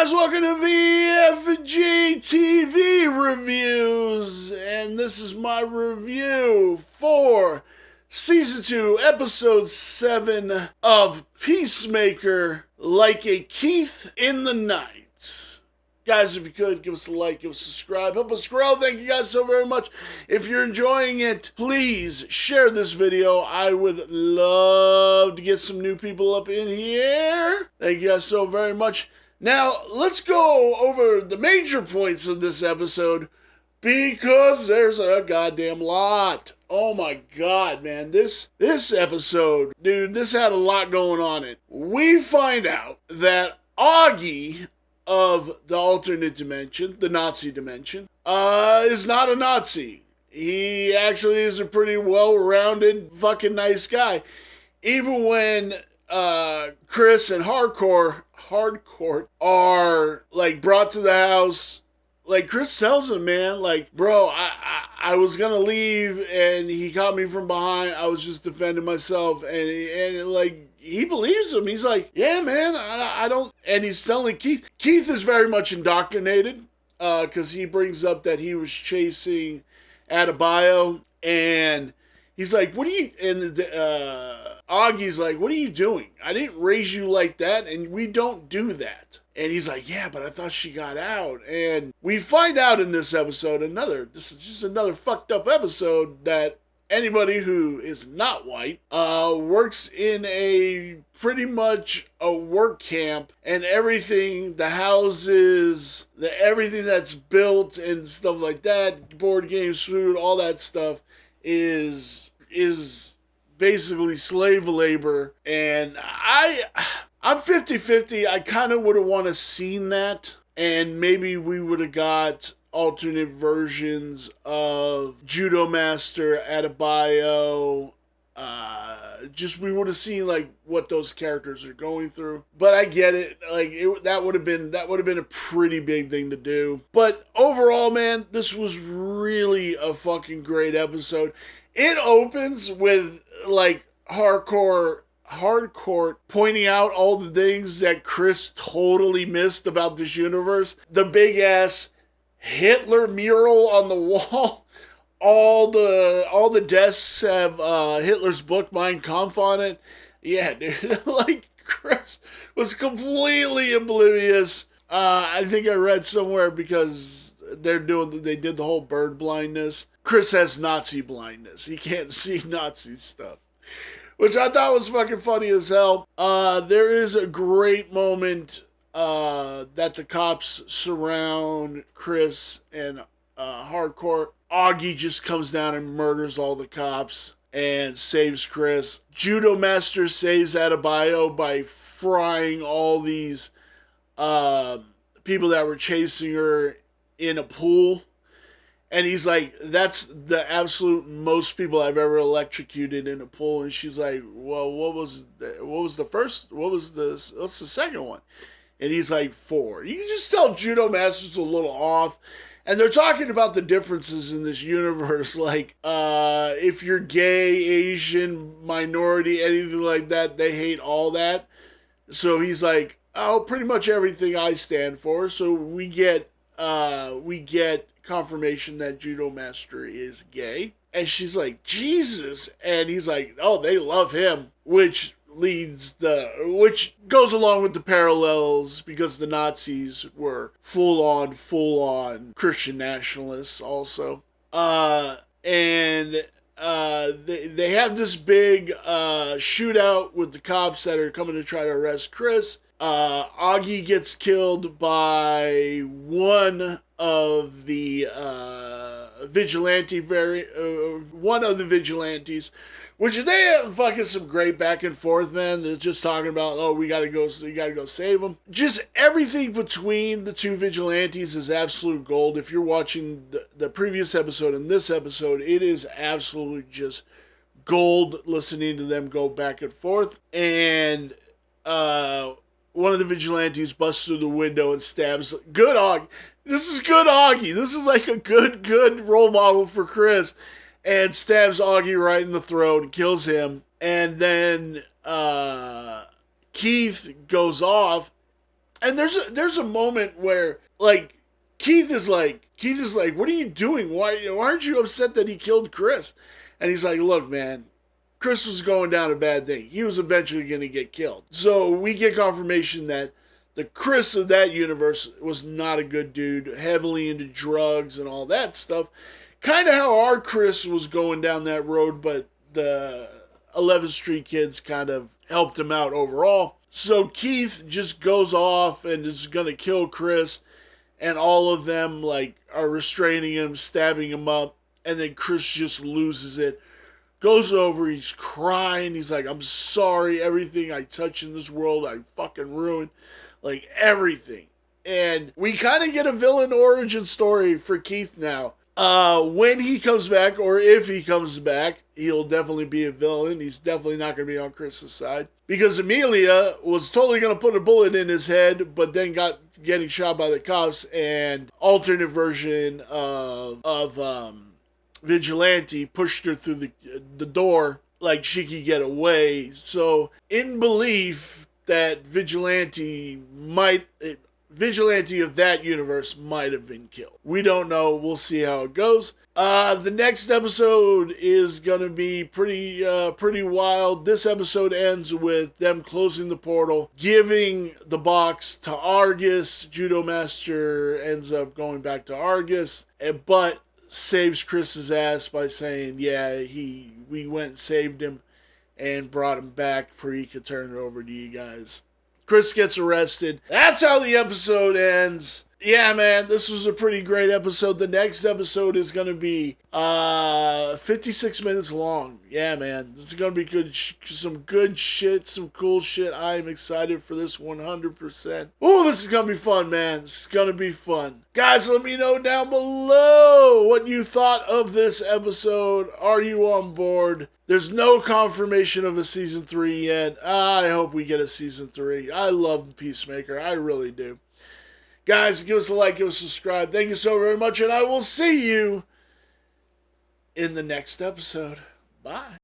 guys, welcome to VFG TV Reviews, and this is my review for Season 2, Episode 7 of Peacemaker, Like a Keith in the Night. Guys, if you could, give us a like, give us a subscribe, help us grow. Thank you guys so very much. If you're enjoying it, please share this video. I would love to get some new people up in here. Thank you guys so very much. Now, let's go over the major points of this episode, because there's a goddamn lot. Oh my god, man. This episode, dude, this had a lot going on in it. We find out that Augie of the alternate dimension, the Nazi dimension, is not a Nazi. He actually is a pretty well-rounded, fucking nice guy. Even when Chris and Hardcore are like brought to the house, like Chris tells him, man, like, bro, I was gonna leave and he caught me from behind. I was just defending myself, and like, he believes him. He's like, yeah, man, I don't. And he's telling Keith. Keith is very much indoctrinated, because he brings up that he was chasing Adebayo, and he's like, what are you, and Augie's like, what are you doing? I didn't raise you like that, and we don't do that. And he's like, yeah, but I thought she got out. And we find out in this episode, this is just another fucked up episode, that anybody who is not white works in a pretty much a work camp, and everything, the houses, everything that's built and stuff like that, board games, food, all that stuff is basically slave labor. And I'm 50-50. I kind of would have want to seen that, and maybe we would have got alternate versions of Judo Master, Adebayo. Just we would have seen like what those characters are going through. But I get it. Like that would have been a pretty big thing to do. But overall, man, this was really a fucking great episode. It opens with like hardcore pointing out all the things that Chris totally missed about this universe. The big ass Hitler mural on the wall. All the desks have Hitler's book Mein Kampf on it. Yeah, dude. Like, Chris was completely oblivious. I think I read somewhere, because they did the whole bird blindness. Chris has Nazi blindness. He can't see Nazi stuff, which I thought was fucking funny as hell. There is a great moment that the cops surround Chris and Hardcore. Augie just comes down and murders all the cops and saves Chris. Judo Master saves Adebayo by frying all these people that were chasing her in a pool. And he's like, that's the absolute most people I've ever electrocuted in a pool. And she's like, well, what's the second one? And he's like, 4. You can just tell Judo Master's a little off. And they're talking about the differences in this universe. Like, if you're gay, Asian, minority, anything like that, they hate all that. So he's like, oh, pretty much everything I stand for. So we get confirmation that Judo Master is gay. And she's like, Jesus. And he's like, oh, they love him. Which goes along with the parallels, because the Nazis were full on Christian nationalists also. And they have this big shootout with the cops that are coming to try to arrest Chris. Augie gets killed by one of the vigilantes, which they have fucking some great back and forth, man. They're just talking about, oh, we gotta go save them. Just everything between the two vigilantes is absolute gold. If you're watching the previous episode and this episode, it is absolutely just gold listening to them go back and forth. And one of the vigilantes busts through the window and stabs good Augie. This is good Augie. This is like a good role model for Chris. And stabs Augie right in the throat and kills him. And then Keith goes off And there's a moment where like Keith is like, what are you doing? Why aren't you upset that he killed Chris? And he's like, look, man, Chris was going down a bad thing. He was eventually going to get killed. So we get confirmation that the Chris of that universe was not a good dude, heavily into drugs and all that stuff. Kind of how our Chris was going down that road, but the 11th Street kids kind of helped him out overall. So Keith just goes off and is going to kill Chris, and all of them like are restraining him, stabbing him up, and then Chris just loses it. Goes over, he's crying, he's like, I'm sorry, everything I touch in this world I fucking ruined. Like everything. And we kind of get a villain origin story for Keith now. When he comes back, or if he comes back, he'll definitely be a villain. He's definitely not going to be on Chris's side. Because Amelia was totally going to put a bullet in his head, but then getting shot by the cops, and alternate version of Vigilante pushed her through the door like she could get away. So in belief that Vigilante of that universe might have been killed. We don't know. We'll see how it goes. The next episode is going to be pretty wild. This episode ends with them closing the portal, giving the box to Argus. Judo Master ends up going back to Argus, but saves Chris's ass by saying, yeah, we went and saved him and brought him back for he could turn it over to you guys. Chris gets arrested. That's how the episode ends. Yeah, man, this was a pretty great episode. The next episode is going to be 56 minutes long. Yeah, man, this is going to be good. Some good shit, some cool shit. I am excited for this 100%. Oh, this is going to be fun, man. This is going to be fun. Guys, let me know down below what you thought of this episode. Are you on board? There's no confirmation of a season 3 yet. I hope we get a season 3. I love Peacemaker. I really do. Guys, give us a like, give us a subscribe. Thank you so very much, and I will see you in the next episode. Bye.